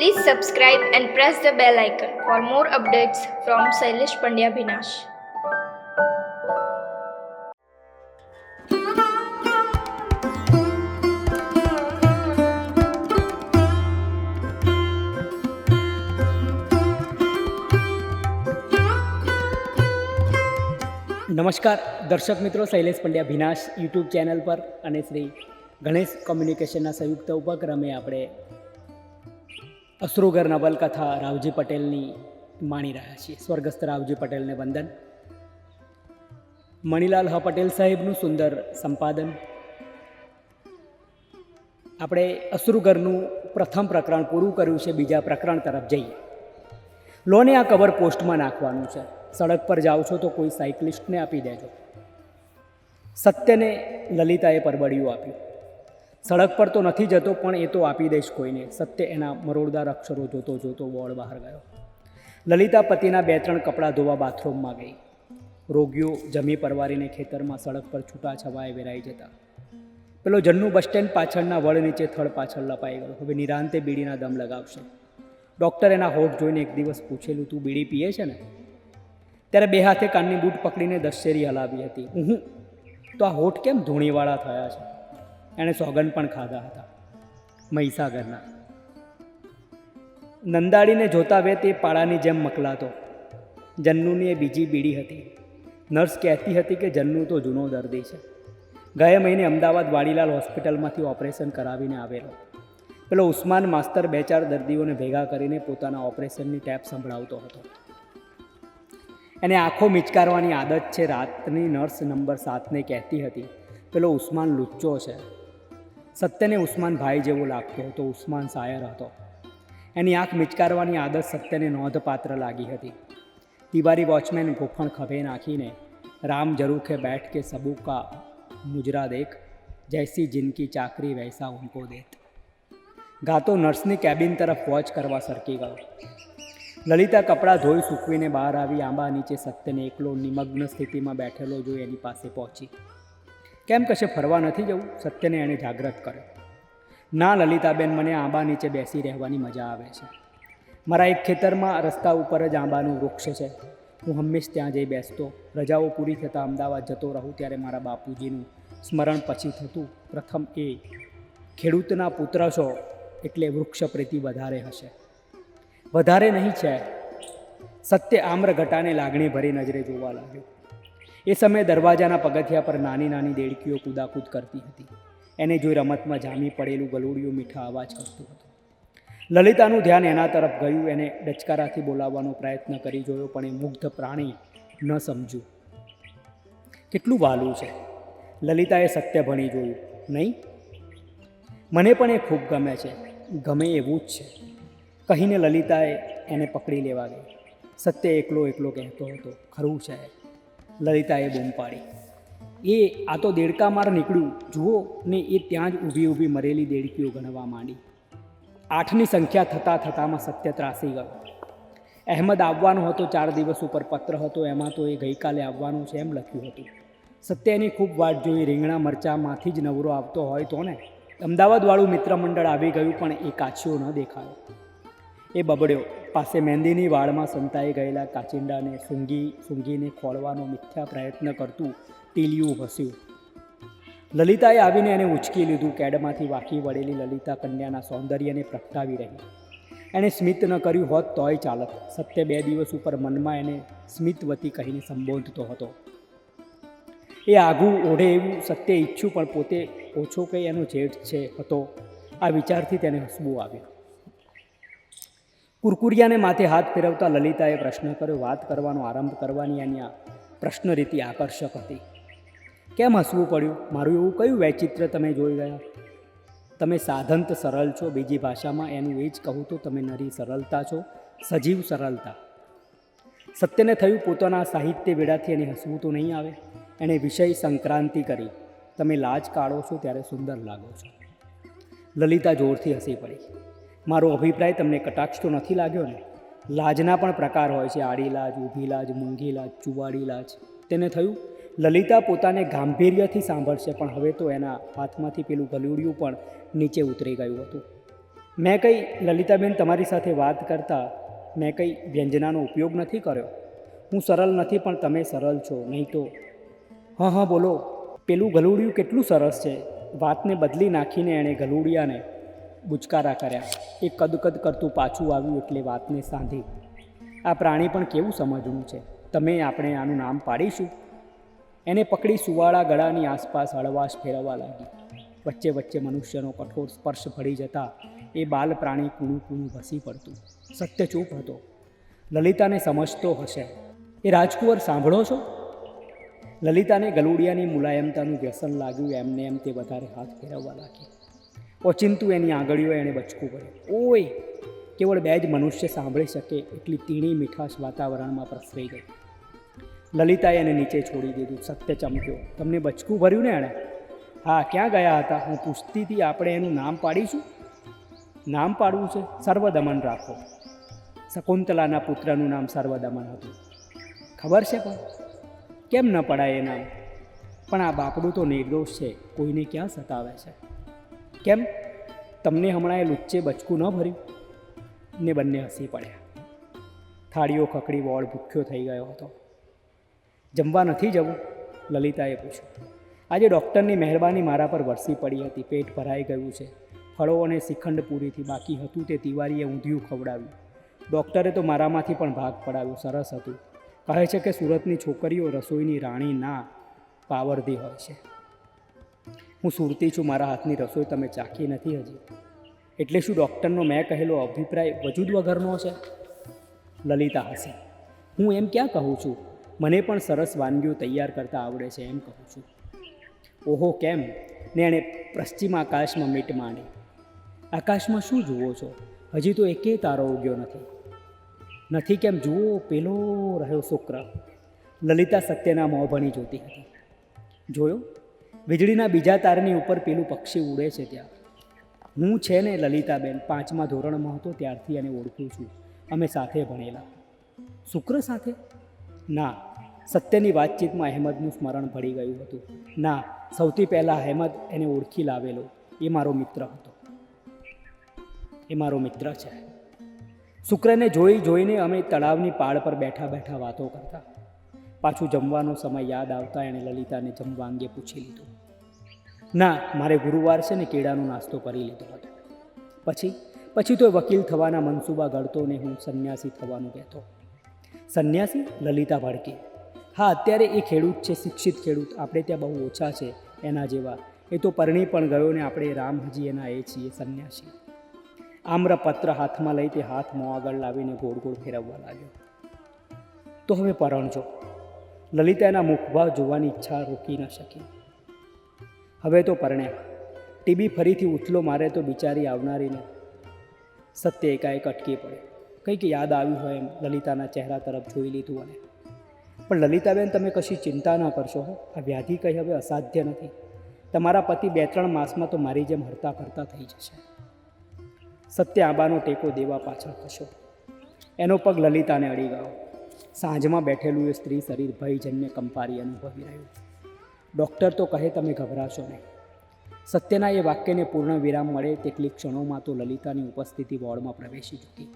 Please subscribe and press the bell icon for more updates from Sailesh Pandya Bhinash. નમસ્કાર દર્શક મિત્રો, Shailesh Pandya ભીનાશ YouTube channel પર અને શ્રી ગણેશ કોમ્યુનિકેશનના સંયુક્ત ઉપક્રમે આપણે અશ્રુગર નવલકથા રાવજી પટેલની માણી રહ્યા છીએ. સ્વર્ગસ્થ રાવજી પટેલને વંદન. મણિલાલ હ પટેલ સાહેબનું સુંદર સંપાદન. આપણે અશ્રુગરનું પ્રથમ પ્રકરણ પૂરું કર્યું છે, બીજા પ્રકરણ તરફ જઈએ. લોને આ કવર પોસ્ટમાં નાખવાનું છે. સડક પર જાઓ છો તો કોઈ સાયકલિસ્ટને આપી દેજો. સત્યને લલિતાએ પરબડિયું આપ્યું. સડક પર તો નથી જતો, પણ એ તો આપી દઈશ કોઈને. સત્ય એના મરોડદાર અક્ષરો જોતો જોતો વોર્ડ બહાર ગયો. લલિતા પતિના 2-3 કપડાં ધોવા બાથરૂમમાં ગઈ. રોગીઓ જમી પરવારીને ખેતરમાં સડક પર છૂટા છવાયે વેરાઈ જતા. પેલો જન્નુ બસ સ્ટેન્ડ પાછળના વડ નીચે થડ પાછળ લપાઈ ગયો. હવે નિરાંતે બીડીના દમ લગાવશે. ડૉક્ટર એના હોઠ જોઈને એક દિવસ પૂછેલું, તું બીડી પીએ છે ને? ત્યારે 2 હાથે કાનની બૂટ પકડીને 10 શેરી હલાવી હતી. તો આ હોઠ કેમ ધૂણીવાળા થયા છે? એણે સોગન પણ ખાધા હતા મહીસાગરના. નંદાડીને જોતા વે તે પાડાની જેમ મકલાતો. જન્નુની એ બીજી બીડી હતી. નર્સ કહેતી હતી કે જન્નુ તો જૂનો દર્દી છે. ગયા મહિને અમદાવાદ વાડીલાલ હોસ્પિટલમાંથી ઓપરેશન કરાવીને આવેલો. પેલો ઉસ્માન માસ્તર 2-4 દર્દીઓને ભેગા કરીને પોતાના ઓપરેશનની ટેપ સંભળાવતો હતો. એને આંખો મિચકારવાની આદત છે. રાતની નર્સ નંબર 7ને કહેતી હતી, પેલો ઉસ્માન લુચ્ચો છે. સત્યને ઉસ્માન ભાઈ જેવો લાગતો હતો. ઉસ્માન શાયર હતો. એની આંખ મિચકારવાની આદત સત્યને નોંધપાત્ર લાગી હતી. તિવારી વોચમેન ગોફણ ખભે નાખીને, રામ જરૂર કે બેઠ કે સબુ કા મુજરા દેખ, જૈસી જિનકી ચાકરી વૈસા ઉनको દેત, ગાતો નર્સની કેબિન તરફ વોચ કરવા સરકી ગયો. લલિતા કપડાં ધોઈ સૂકવીને બહાર આવી. આંબા નીચે સત્યને એકલો નિમગ્ન સ્થિતિમાં બેઠેલો જોઈ એની પાસે પહોંચી. કેમ કશે ફરવા નથી જવું? સત્યને એણે જાગૃત કર્યો. ના લલિતાબેન, મને આંબા નીચે બેસી રહેવાની મજા આવે છે. મારા એક ખેતરમાં રસ્તા ઉપર જ આંબાનું વૃક્ષ છે. હું હંમેશ ત્યાં જઈ બેસતો. રજાઓ પૂરી થતાં અમદાવાદ જતો રહું ત્યારે મારા બાપુજીનું સ્મરણ પછી થતું. પ્રથમ એ, ખેડૂતના પુત્ર છો એટલે વૃક્ષ પ્રીતિ વધારે હશે. વધારે નહીં છે. સત્ય આમ્રઘટાને લાગણી ભરી નજરે જોવા લાગ્યો. એ સમયે દરવાજાના પગથિયા પર નાની નાની દેડકીઓ કૂદાકૂદ કરતી હતી. એને જોઈ રમતમાં જામી પડેલું ગલુડિયું મીઠા અવાજ કરતું હતું. લલિતાનું ધ્યાન એના તરફ ગયું. એને ડચકારાથી બોલાવવાનો પ્રયત્ન કરી જોયો, પણ એ મુગ્ધ પ્રાણી ન સમજ્યું. કેટલું વાલું છે. લલિતાએ સત્ય ભણી જોયું. નહીં, મને પણ એ ખૂબ ગમે છે. ગમે એવું જ છે કહીને લલિતાએ એને પકડી લેવા ગઈ. સત્ય એકલો એકલો કહેતો હતો, ખરું છે. લલિતાએ બૂમ પાડી, આ તો દેડકા માર નીકળ્યું જુઓ ને. એ ત્યાં જ ઊભી ઊભી મરેલી દેડકીઓ ગણવા માંડી. 8ની સંખ્યા થતાં થતાંમાં સત્ય ત્રાસી ગયો. અહેમદ આવવાનો હતો. 4 દિવસ ઉપર પત્ર હતો. એમાં તો એ ગઈકાલે આવવાનું છે એમ લખ્યું હતું. સત્ય એની ખૂબ વાટ જોઈ. રીંગણા મરચાંમાંથી જ નવરો આવતો હોય તો ને. અમદાવાદવાળું મિત્ર મંડળ આવી ગયું, પણ એ કાચીઓ ન દેખાયો. એ બબડ્યો. પાસે મહેંદીની વાળમાં સંતાઈ ગયેલા કાચિંડાને સૂંઘીને ખોળવાનો મિથ્યા પ્રયત્ન કરતું ટીલિયું હસ્યું. લલિતાએ આવીને એને ઉંચકી લીધું. કેડમાંથી વાંકી વળેલી લલિતા કન્યાના સૌંદર્યને પ્રગટાવી રહી. એણે સ્મિત ન કર્યું હોત તોય ચાલત. સત્ય 2 દિવસ ઉપર મનમાં એને સ્મિતવતી કહીને સંબોધતો હતો. એ આઘું ઓઢે એવું સત્ય ઈચ્છું, પણ પોતે ઓછો કંઈ એનો જેઠ છે હતો. આ વિચારથી તેને હસવું આવ્યું. કુરકુરિયાને માથે હાથ ફેરવતા લલિતાએ પ્રશ્ન કર્યો. વાત કરવાનો આરંભ કરવાની એની આ પ્રશ્ન રીતિ આકર્ષક હતી. કેમ હસવું પડ્યું? મારું એવું કયું વૈચિત્ર તમે જોઈ ગયા? તમે સાધંત સરળ છો. બીજી ભાષામાં એનું એ જ કહું તો તમે નરી સરળતા છો, સજીવ સરળતા. સત્યને થયું પોતાના સાહિત્ય વેળાથી એને હસવું તો નહીં આવે. એણે વિષય સંક્રાંતિ કરી. તમે લાજ કાઢો છો ત્યારે સુંદર લાગો છો. લલિતા જોરથી હસી પડી. મારો અભિપ્રાય તમને કટાક્ષ તો નથી લાગ્યો ને? લાજના પણ પ્રકાર હોય છે. આડી લાજ, ઊભી લાજ, મૂંગી લાજ, ચુવાડી લાજ. તેને થયું લલિતા પોતાને ગાંભીર્યથી સાંભળશે, પણ હવે તો એના હાથમાંથી પેલું ગલુડિયું પણ નીચે ઉતરી ગયું હતું. મેં કંઈ લલિતાબેન તમારી સાથે વાત કરતા મેં કંઈ વ્યંજનાનો ઉપયોગ નથી કર્યો. હું સરળ નથી પણ તમે સરળ છો, નહીં તો. હા હા બોલો. પેલું ગલુડિયું કેટલું સરસ છે. વાતને બદલી નાખીને એણે ગલુડિયાને બુચકારા કર્યા. એ કદકદ કરતું પાછું આવ્યું એટલે વાતને સાંધી. આ પ્રાણી પણ કેવું સમજવું છે. આપણે આનું નામ પાડીશું. એને પકડી સુવાળા ગળાની આસપાસ હળવાશ ફેરવવા લાગી. વચ્ચે વચ્ચે મનુષ્યનો કઠોર સ્પર્શ ભળી જતા એ બાલ પ્રાણી કૂણું કૂણું ભસી પડતું. સત્ય ચૂપ હતો. લલિતાને સમજતો હશે. એ રાજકુંવર સાંભળો છો? લલિતાને ગલુડિયાની મુલાયમતાનું વ્યસન લાગ્યું. એમને એમ તે વધારે હાથ ફેરવવા લાગી. ઓચિંતું એની આંગળીઓ એણે બચકું ભર્યું. ઓય! કેવળ બે જ મનુષ્ય સાંભળી શકે એટલી તીણી મીઠાશ વાતાવરણમાં પ્રસરી ગઈ. લલિતાએ એને નીચે છોડી દીધું. સત્ય ચમક્યો. તમને બચકું ભર્યું ને એણે? હા, ક્યાં ગયા હતા? હું પૂછતી હતી. આપણે એનું નામ પાડીશું. નામ પાડવું છે? સર્વદમન રાખો. શકુંતલાના પુત્રનું નામ સર્વદમન હતું. ખબર છે પણ કેમ ન પડાય એ નામ? પણ આ બાપડું તો નિર્દોષ છે, કોઈને ક્યાં સતાવે છે? કેમ તમને હમણાં એ લુચ્ચે બચકું ન ભર્યું? ને બંને હસી પડ્યા. થાળીઓ ખકડી વોળ ભૂખ્યો થઈ ગયો હતો. જમવા નથી જવું? લલિતાએ પૂછ્યું. આજે ડૉક્ટરની મહેરબાની મારા પર વરસી પડી હતી. પેટ ભરાઈ ગયું છે. ફળો અને શ્રીખંડ પૂરીથી બાકી હતું તે તિવારીએ ઊંધિયું ખવડાવ્યું. ડૉક્ટરે તો મારામાંથી પણ ભાગ પડાવ્યો. સરસ હતું. કહે છે કે સુરતની છોકરીઓ રસોઈની રાણી ના પાવરધી હોય છે. હું સુરતી છું. મારા હાથની રસોઈ તમે ચાખી નથી હજી. એટલે શું ડૉક્ટરનો મેં કહેલો અભિપ્રાય વજૂદ વગરનો છે? લલિતા હસી. હું એમ ક્યાં કહું છું. મને પણ સરસ વાનગીઓ તૈયાર કરતા આવડે છે એમ કહું છું. ઓહો, કેમ? ને એણે પશ્ચિમ આકાશમાં મીટ માંડી. આકાશમાં શું જુઓ છો? હજી તો એકેય તારો ઉગ્યો નથી. કેમ? જુઓ, પેલો રહ્યો શુક્ર. લલિતા સત્યના મોં ભણી જોતી હતી. જોયો? વીજળીના બીજા તારની ઉપર પેલું પક્ષી ઉડે છે ત્યાં. હું છે ને લલિતાબેન, 5મા ધોરણમાં હતો ત્યારથી એને ઓળખું છું. અમે સાથે ભણેલા. શુક્ર સાથે? ના. સત્યની વાતચીતમાં અહેમદનું સ્મરણ પડી ગયું હતું. ના, સૌથી પહેલાં અહેમદ એને ઓળખી લાવેલો. એ મારો મિત્ર હતો. એ મારો મિત્ર છે. શુક્રને જોઈને અમે તળાવની પાળ પર બેઠા બેઠા વાતો કરતા. પાછું જમવાનો સમય યાદ આવતા એણે લલિતાને જમવા અંગે પૂછી લીધું. ના, મારે ગુરુવાર છે ને કેળાનો નાસ્તો કરી લીધો હતો. પછી તો વકીલ થવાના મનસૂબા ઘડતો ને હું સંન્યાસી થવાનું કહેતો. સંન્યાસી? લલિતા ભડકી. હા, અત્યારે એ ખેડૂત છે, શિક્ષિત ખેડૂત. આપણે ત્યાં બહુ ઓછા છે એના જેવા. એ તો પરણી પણ ગયો ને આપણે રામ હજી એના એ છીએ સંન્યાસી. આમ્રપત્ર હાથમાં લઈ તે હાથ મોં આગળ લાવીને ગોળ ગોળ ફેરવવા લાગ્યો. તો હવે પરણજો. લલિતાના મુખભાવ જોવાની ઈચ્છા રોકી ન શકી. હવે તો પરણ્યા. ટીબી ફરીથી ઉથલો મારે તો બિચારી આવનારીને. સત્ય એકાએક અટકી પડે. કંઈક યાદ આવ્યું હોય એમ લલિતાના ચહેરા તરફ જોઈ લીધું. અને પણ લલિતાબેન, તમે કશી ચિંતા ન કરશો. આ વ્યાધિ કંઈ હવે અસાધ્ય નથી. તમારા પતિ 2-3 માસમાં તો મારી જેમ હરતા ફરતા થઈ જશે. સત્ય આંબાનો ટેકો દેવા પાછળ ખસ્યો. એનો પગ લલિતાને અડી ગયો. સાંજમાં બેઠેલું એ સ્ત્રી શરીર ભયજન્ય કંપારી અનુભવી રહ્યું. ડૉક્ટર તો કહે તમે ગભરાશો નહીં. સત્યના એ વાક્યને પૂર્ણ વિરામ મળે તેટલી ક્ષણોમાં તો લલિતાની ઉપસ્થિતિ વોર્ડમાં પ્રવેશી ચૂકી.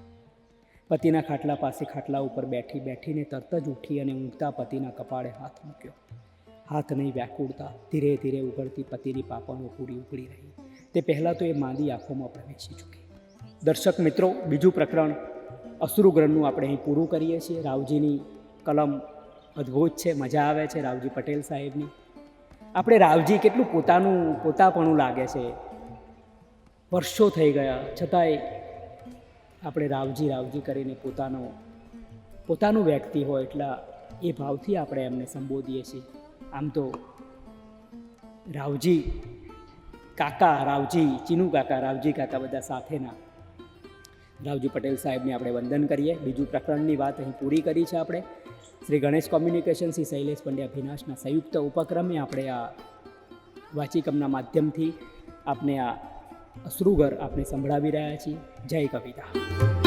પતિના ખાટલા પાસે ખાટલા ઉપર બેઠીને તરત જ ઉઠી અને ઊંઘતા પતિના કપાળે હાથ મૂક્યો. હાથ નહીં, વ્યાકુળતા ધીરે ધીરે ઉઘડતી પતિની પાપણો પૂરી ઉઘડી રહી. તે પહેલાં તો એ માંદી આંખોમાં પ્રવેશી ચૂકી. દર્શક મિત્રો, બીજું પ્રકરણ અશ્રુગ્રહનું આપણે અહીં પૂરું કરીએ છીએ. રાવજીની કલમ અદ્ભુત છે, મજા આવે છે રાવજી પટેલ સાહેબની. આપણે રાવજી કેટલું પોતાપણું લાગે છે. વર્ષો થઈ ગયા છતાંય આપણે રાવજી કરીને પોતાનું વ્યક્તિ હોય એટલા એ ભાવથી આપણે એમને સંબોધીએ છીએ. આમ તો રાવજી કાકા, ચીનુ કાકા, રાવજી કાકા બધા સાથેના રાવજી પટેલ સાહેબને આપણે વંદન કરીએ. બીજું પ્રકરણની વાત અહીં પૂરી કરી છે આપણે. શ્રી ગણેશ કોમ્યુનિકેશન શ્રી શૈલેષ પંડ્યા ભીનાશના સંયુક્ત ઉપક્રમે આપણે આ વાચિકમના માધ્યમથી આપને આ અશ્રુગર આપણે સંભળાવી રહ્યા છીએ. જય કવિતા.